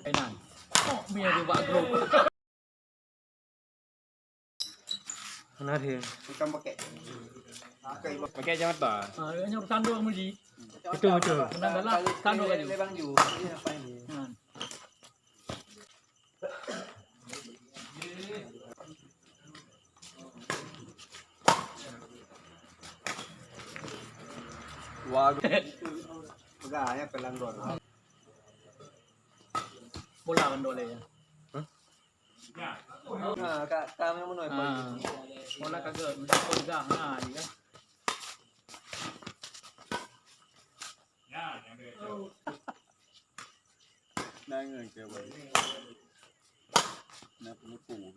Kainan. Oh, biar dia buat grup. Mana dia? Bukan pakai. Pakai jam apa? Ini tanduk muji. Betul. Menang galak tanduk aja. Lebang ju. Ini apa ini? Waduh. Pegangnya pelang dor. Bola kan dole ya. Nah, kami mau nonton. Bola kagak pegang nah dia. Nangis ke boy. Nak lupu.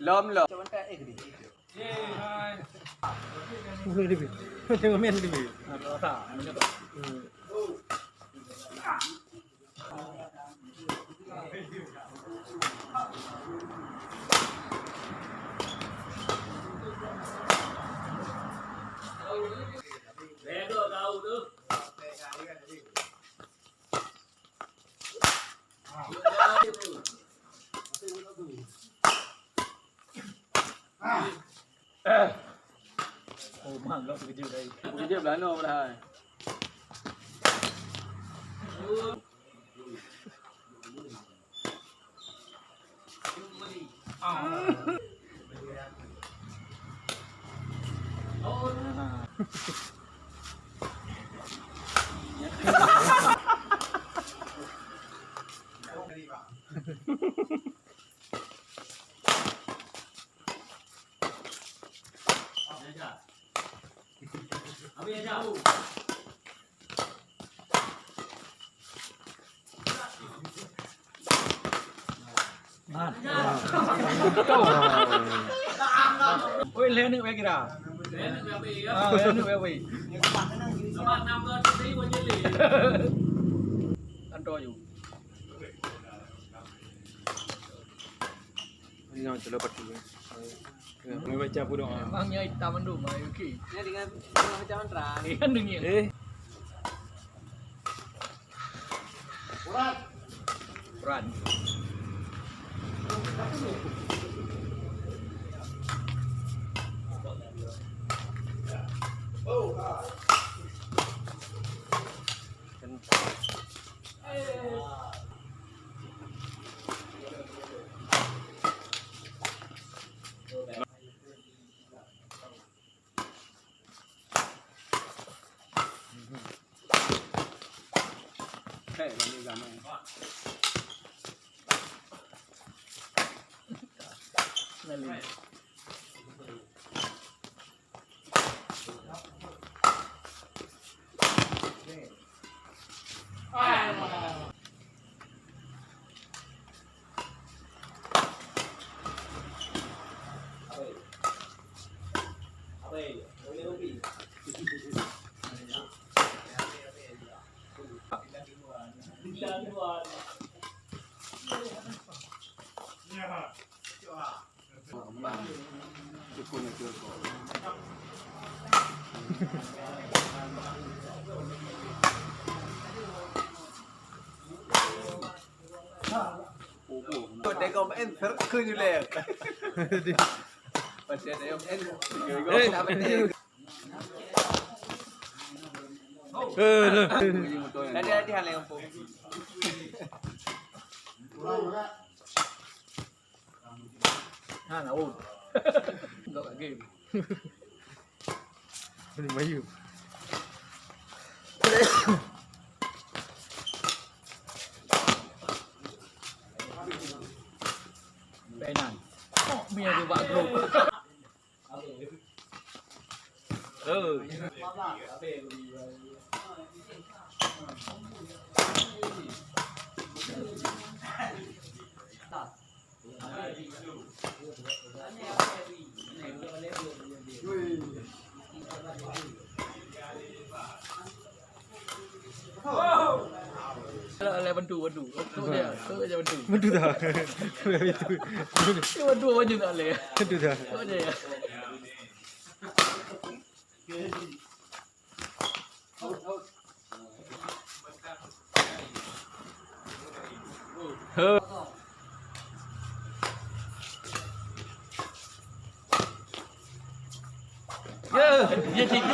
Lom. Cuman kayak ini. Boleh dia. Tengok main dia. Rasa menyebab. Lego tahu tuh. Oh, mangga begitu dah. Begitu belano dah. Habis jauh. Ôi lên nữa bé kìa. Lên nữa bé. Lên nữa bé. Các bạn nằm lên tí qua dưới lì. Ăn trôi dù. Ini nak celah pati. Mau baca apa doa? Bangnya hitam mandu mai ki. Ini dengan macam mana? Ini kan dengin. Berat. Ini gambar. Lali. Để con em rất khơi như lè. Và sẽ để em người có làm bên đây. Đi hành lên không? Ha nào ôn. Gọi cả game. Ini Melayu. Kainan. Oh, biar dia buat grup. Bantu. Tu aja bantu. Bantu dah. Itu. Dia bantu aja tak leh. Bantu dah. Tu aja ya. Dia tik.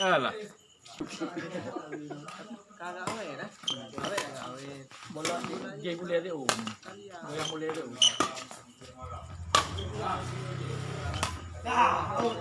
Alah. Kagak awe ya, awe ya awe. Bola game boleh dia. Yang boleh dia. Oh.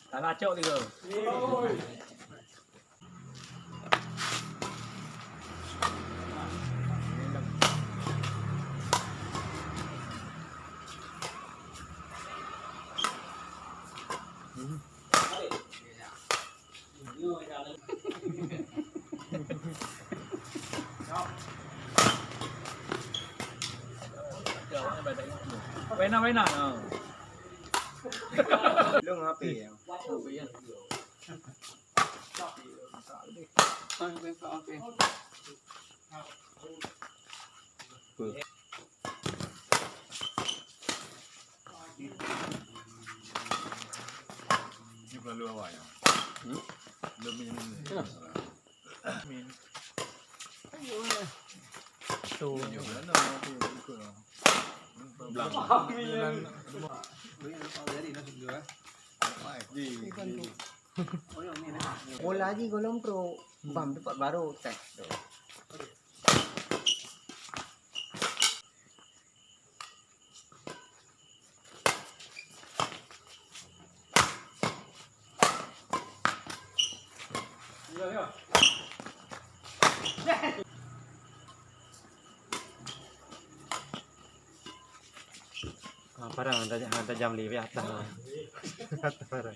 Tak ngacok dia. Wena. Lu ngapain ya? Ini perlu awak ya. Belum minum. Tu. Belang. Bola lagi golong pro bam tempat baru tek tu. Parah, hantar jam lebih atas. Parah.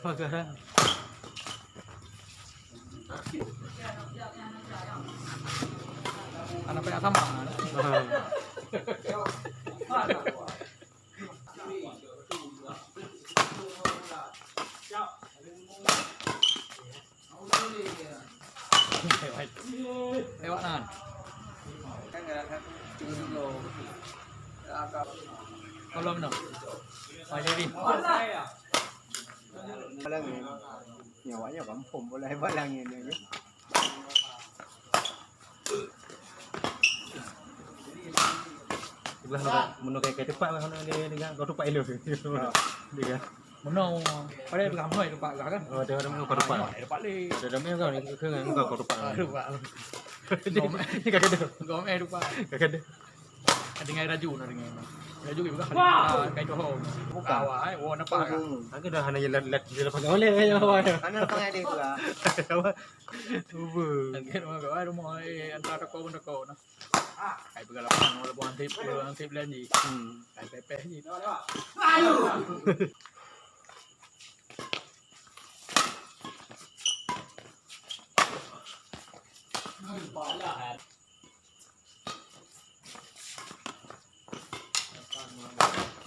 Parah. Anak banyak sama. Lewat nan. Kan enggak dulu. Kalau mana? Oh jadi. Bola ni nyawanya kampung bola hebat lah ni ni. Sebelah menu kayak tepat lah ni dengan kau tepat elok. Dia. Mana? Pada pegang mai tempat kan? Oh, ada orang kau tepat. Tempat le. Ada demi kau ni ke kau tepat. Lupa. Ni kakak ada. Gom lupa. Kakak ada. Dengan Raju nak dengan. Raju juga kain doh. Buka awak nampak kan. Aku dah hanya let dia lepas oleh aja awak. Mana tengah dia tu lah. Awak. Cuba. Kan rumah antara kau benda kau nah. Kai pegang lapangan walaupun antip lagi. Kai pepeh je.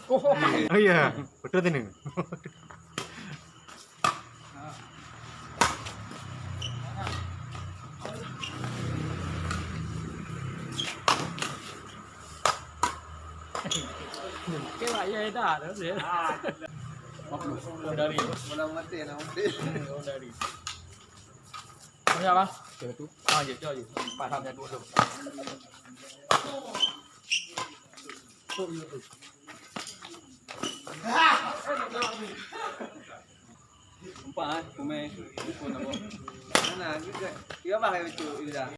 Oh iya, betul tu ni. Kira ya dah, terus ya. Dari. Bola mati na mati. Dari. Siapa? Coba tu. Ah, je, je. Pahamnya dua tu. Umpa pemain pun apa. Mana kita. Dia pakai itu dah.